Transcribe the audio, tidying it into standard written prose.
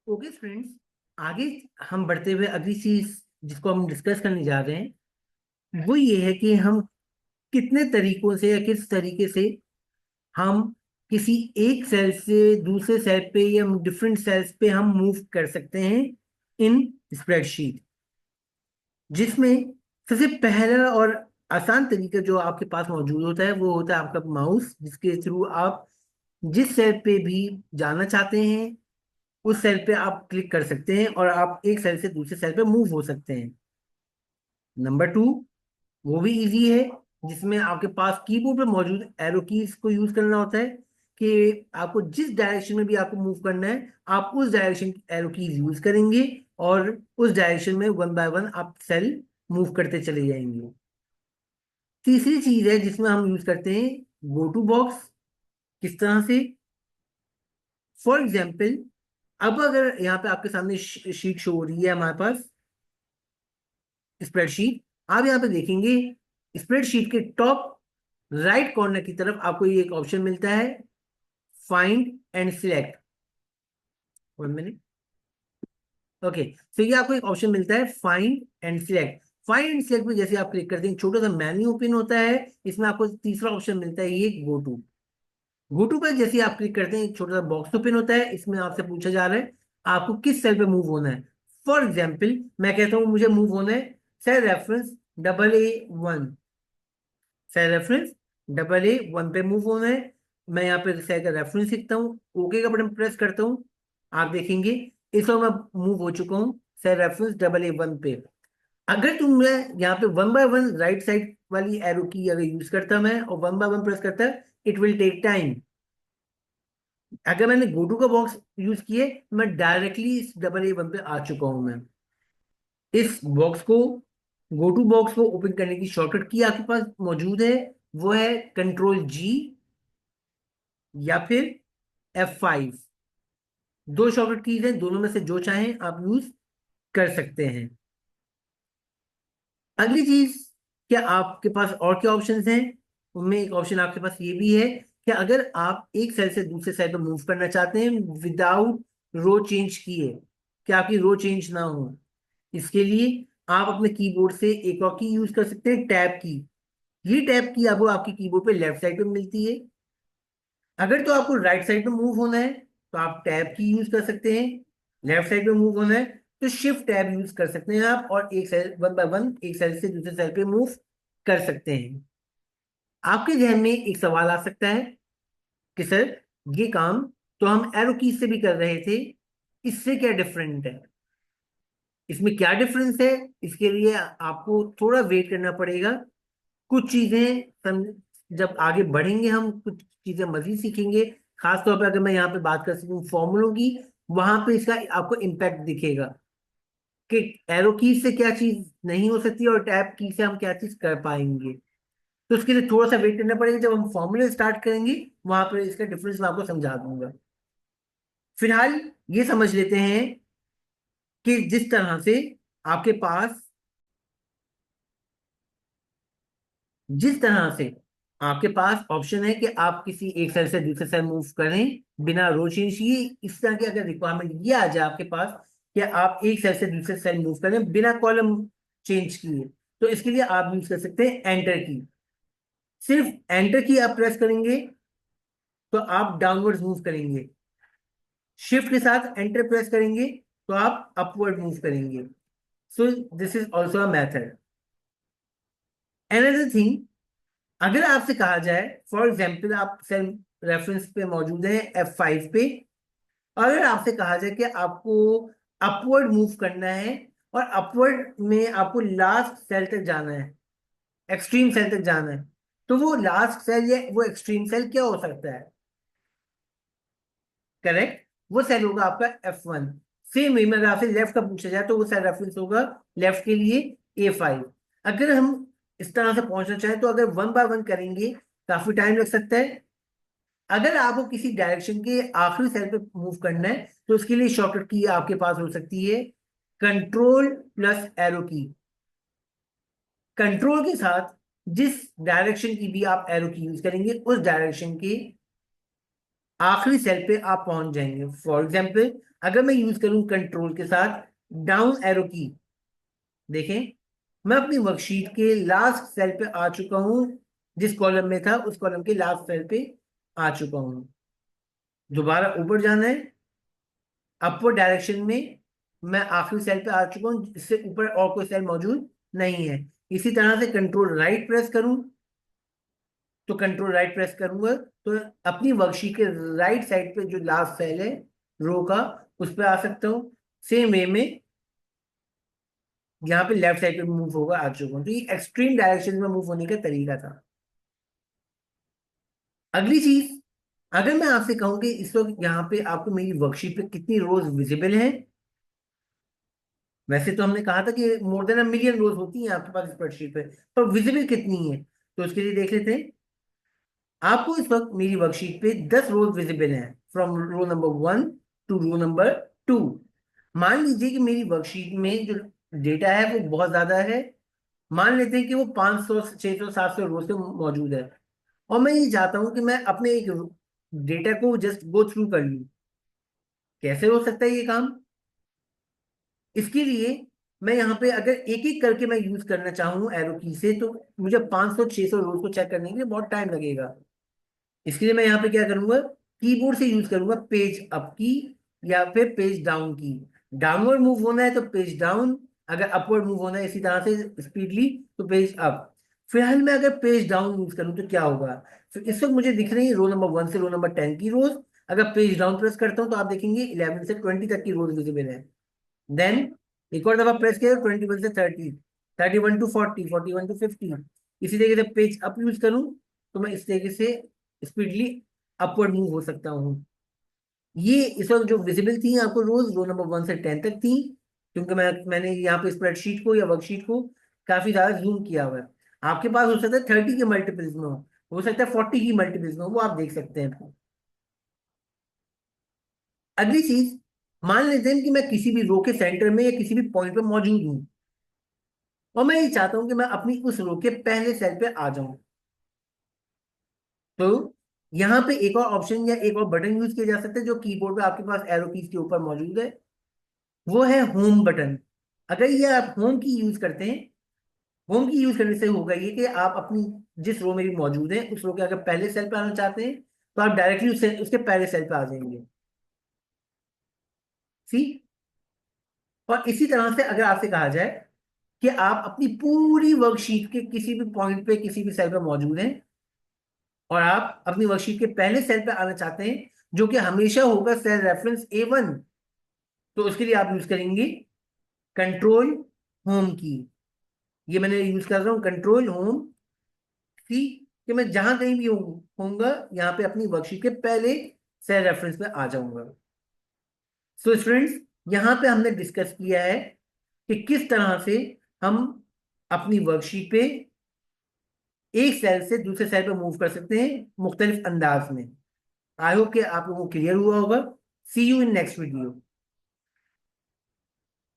Okay friends, आगे हम बढ़ते हुए अगली चीज जिसको हम डिस्कस करने जा रहे हैं वो ये है कि हम कितने तरीकों से या किस तरीके से हम किसी एक सेल से दूसरे सेल पे या डिफरेंट सेल्स पे हम मूव कर सकते हैं इन स्प्रेडशीट, जिसमें सबसे पहला और आसान तरीका जो आपके पास मौजूद होता है वो होता है आपका माउस, जिसके थ्रू आप जिस सेल पे भी जाना चाहते हैं उस सेल पे आप क्लिक कर सकते हैं और आप एक सेल से दूसरे सेल पे मूव हो सकते हैं। नंबर टू, वो भी इजी है, जिसमें आपके पास कीबोर्ड पे मौजूद एरो कीज को यूज करना होता है कि आपको जिस डायरेक्शन में भी आपको मूव करना है आप उस डायरेक्शन की एरो कीज यूज करेंगे और उस डायरेक्शन में वन बाय वन आप सेल मूव करते चले जाएंगे। तीसरी चीज है जिसमें हम यूज करते हैं गो टू बॉक्स। किस तरह से? फॉर एग्जाम्पल, अब अगर यहाँ पे आपके सामने शीट शो हो रही है हमारे पास स्प्रेडशीट, आप यहाँ पे देखेंगे स्प्रेडशीट के टॉप राइट कॉर्नर की तरफ आपको ये एक ऑप्शन मिलता है, find and select. 1 minute. Okay, तो ये आपको एक ऑप्शन मिलता है find and select. Find and select में जैसे आप क्लिक करते हैं छोटा सा मेन्यू ओपन होता है। इसमें आपको तीसरा ऑप्शन मिलता है ये गो टू। गो टू पर जैसे आप क्लिक करते हैं एक छोटा सा बॉक्स ओपन होता है। इसमें आपसे पूछा जा रहा है आपको किस सेल पे मूव होना है। फॉर एग्जाम्पल, मैं कहता हूं मुझे मूव होना है cell reference AA1। Cell reference AA1 पे मूव होना है। मैं यहाँ पे सेल का रेफरेंस लिखता हूँ, ओके का बटन प्रेस करता हूँ। आप देखेंगे इस वक्त मैं मूव हो चुका हूँ सेल रेफरेंस AA1 पे। अगर तुम मैं यहाँ पे one by one right side वाली एरो की अगर यूज करता मैं और वन बाय वन प्रेस करता, इट विल टेक टाइम। अगर मैंने गो टू का बॉक्स यूज किए, मैं डायरेक्टली इस AA1 पे आ चुका हूं। मैं इस बॉक्स को गो टू बॉक्स को ओपन करने की शॉर्टकट की आपके पास मौजूद है, वो है Ctrl+G या फिर F5। दो शॉर्टकट कीज हैं, दोनों में से जो चाहें आप यूज कर सकते हैं। अगली चीज, क्या आपके पास और क्या ऑप्शंस हैं? उनमें एक ऑप्शन आपके पास ये भी है कि अगर आप एक सेल से दूसरे सेल पर मूव करना चाहते हैं विदाउट रो चेंज किए, कि आपकी रो चेंज ना हो, इसके लिए आप अपने कीबोर्ड से एक और की यूज कर सकते हैं, टैब की। ये टैब की आपको आपकी कीबोर्ड पे लेफ्ट साइड पे मिलती है। अगर तो आपको राइट साइड पे मूव होना है तो आप टैब की यूज कर सकते हैं। लेफ्ट साइड पे मूव होना है तो शिफ्ट टैब यूज कर सकते हैं आप, और एक सेल वन बाय वन एक सेल से दूसरे सेल पे मूव कर सकते हैं। आपके जहन में एक सवाल आ सकता है कि सर, ये काम तो हम एरो की से भी कर रहे थे, इससे क्या डिफरेंट है? इसमें क्या डिफरेंस है? इसके लिए आपको थोड़ा वेट करना पड़ेगा। कुछ चीजें जब आगे बढ़ेंगे हम कुछ चीजें मजीद सीखेंगे। खासतौर पर अगर मैं यहाँ पे बात कर सकूं फॉर्मूलों की, वहां पे इसका आपको इम्पैक्ट दिखेगा कि एरो की से क्या चीज नहीं हो सकती और टैब की से हम क्या चीज कर पाएंगे। तो उसके लिए थोड़ा सा वेट करना पड़ेगा, जब हम फॉर्मूले स्टार्ट करेंगे वहां पर इसका डिफरेंस मैं आपको समझा दूंगा। फिलहाल ये समझ लेते हैं कि जिस तरह से आपके पास ऑप्शन है कि आप किसी एक सेल से दूसरे सेल मूव करें बिना रो चेंज किए, इस तरह की अगर रिक्वायरमेंट ये आ जाए आपके पास कि आप एक सेल से दूसरे सेल मूव करें बिना कॉलम चेंज किए, तो इसके लिए आप यूज कर सकते हैं एंटर की। सिर्फ एंटर की आप प्रेस करेंगे तो आप डाउनवर्ड मूव करेंगे। शिफ्ट के साथ एंटर प्रेस करेंगे तो आप अपवर्ड मूव करेंगे। So this is also a method. Another thing, अगर आपसे कहा जाए, फॉर एग्जाम्पल आप सेल रेफरेंस पे मौजूद है F5 पे, और अगर आपसे कहा जाए कि आपको अपवर्ड मूव करना है और अपवर्ड में आपको लास्ट सेल तक जाना है, एक्सट्रीम सेल तक जाना है, तो वो लास्ट सेल या वो एक्सट्रीम सेल क्या हो सकता है? करेक्ट, वो सेल होगा आपका F1। सेम वे में अगर आपसे लेफ्ट का पूछा जाए तो वो सेल रेफरेंस होगा लेफ्ट के लिए A5। अगर हम इस तरह से पहुंचना चाहें तो अगर वन बाय वन करेंगे काफी टाइम लग सकता है। अगर आपको किसी डायरेक्शन के आखिरी सेल पे मूव करना है तो उसके लिए शॉर्टकट की आपके पास हो सकती है Ctrl+एरो की। कंट्रोल के साथ जिस डायरेक्शन की भी आप एरो की यूज करेंगे उस डायरेक्शन के आखिरी सेल पे आप पहुंच जाएंगे। फॉर एग्जाम्पल अगर मैं यूज करूं कंट्रोल के साथ डाउन एरो की, देखें मैं अपनी वर्कशीट के लास्ट सेल पे आ चुका हूं, जिस कॉलम में था उस कॉलम के लास्ट सेल पे आ चुका हूं। दोबारा ऊपर जाना है, अपवर्ड डायरेक्शन में मैं आखिरी सेल पे आ चुका हूं, इससे ऊपर और कोई सेल मौजूद नहीं है। इसी तरह से कंट्रोल राइट प्रेस करूं तो कंट्रोल राइट प्रेस करूंगा तो अपनी वर्कशीट के राइट साइड पे जो लास्ट सेल है रो का, उस पर आ सकता हूँ। सेम वे में यहाँ पे लेफ्ट साइड पे मूव होगा आ चुका हूँ। तो ये एक्सट्रीम डायरेक्शन में मूव होने का तरीका था। अगली चीज, अगर मैं आपसे कहूँ कि इस वक्त यहाँ पे आपको मेरी वर्कशीट पे कितनी रोज विजिबल है, वैसे तो हमने कहा था कि मोर देन अ मिलियन रोज होती हैं आपके पास स्प्रेडशीट पे, पर विजिबल कितनी है तो उसके लिए देख लेते हैं। आपको इस वक्त मेरी वर्कशीट पे 10 रोज विजिबल हैं, from row number 1 to row number 2। मान लीजिए कि मेरी वर्कशीट में जो डेटा है वो बहुत ज्यादा है, मान लेते हैं कि वो 500 600 700 रोज पे मौजूद है, और मैं ये चाहता हूं कि मैं अपने एक डेटा को जस्ट गो थ्रू कर लूं। कैसे हो सकता है ये काम? इसके लिए मैं यहाँ पे अगर एक एक करके मैं यूज करना चाहूँ एरो की से, तो मुझे 500 600 रोज को चेक करने के लिए बहुत टाइम लगेगा। इसके लिए मैं यहाँ पे क्या करूंगा, कीबोर्ड से यूज करूंगा पेज अप की या फिर पेज डाउन की। डाउनवर्ड मूव होना है तो पेज डाउन, अगर अपवर्ड मूव होना है इसी तरह से स्पीडली तो पेज अप। फिलहाल मैं अगर पेज डाउन यूज करूँ तो क्या होगा, तो इस वक्त मुझे दिख रही है रो नंबर 1 से रो नंबर 10 की रोज। अगर पेज डाउन प्रेस करता हूँ तो आप देखेंगे 11 से 20 तक की रोज विजिबल है। देन एक और दफा प्रेस किया 21 से 30, 31 टू 40, 41 टू 50। इसी तरीके से पेज अप यूज करूं तो मैं इस तरीके से स्पीडली अपवर्ड मूव हो सकता हूँ। ये इस वक्त जो विजिबल थी आपको रोज रो नंबर 1 से 10 तक थी, क्योंकि मैंने यहाँ पे स्प्रेडशीट को या वर्कशीट को काफी ज्यादा जूम किया हुआ है। आपके पास हो सकता है 30 के मल्टीपल्स में हो सकता है 40 की मल्टीपल्स में वो आप देख सकते हैं। अगली चीज, मान लेते हैं कि मैं किसी भी रो के सेंटर में या किसी भी पॉइंट पे मौजूद हूँ, और मैं ये चाहता हूं कि मैं अपनी उस रो के पहले सेल पे आ जाऊं। तो यहाँ पे एक और ऑप्शन या एक और बटन यूज किया जा सकता है जो कीबोर्ड पे आपके पास एरो कीज के ऊपर मौजूद है, वो है होम बटन। अगर ये आप होम की यूज करते हैं, होम की यूज करने से होगा ये कि आप अपनी जिस रो में भी मौजूद है उस रो के अगर पहले सेल पे आना चाहते हैं तो आप डायरेक्टली उसके पहले सेल पे आ जाएंगे। सी, और इसी तरह से अगर आपसे कहा जाए कि आप अपनी पूरी वर्कशीट के किसी भी पॉइंट पे किसी भी सेल पे मौजूद हैं और आप अपनी वर्कशीट के पहले सेल पे आना चाहते हैं जो कि हमेशा होगा सेल रेफरेंस A1, तो उसके लिए आप यूज करेंगे कंट्रोल होम की। ये मैंने यूज कर रहा हूं कंट्रोल होम की, कि मैं जहां कहीं भी होऊंगा यहाँ पे अपनी वर्कशीट के पहले सेल रेफरेंस पे आ जाऊंगा। सो स्टूडेंट्स, यहाँ पे हमने डिस्कस किया है कि किस तरह से हम अपनी वर्कशीट पे एक सेल से दूसरे सेल पे मूव कर सकते हैं मुख्तलिफ अंदाज में। आई होप कि आप लोगों को क्लियर हुआ होगा। सी यू इन नेक्स्ट वीडियो।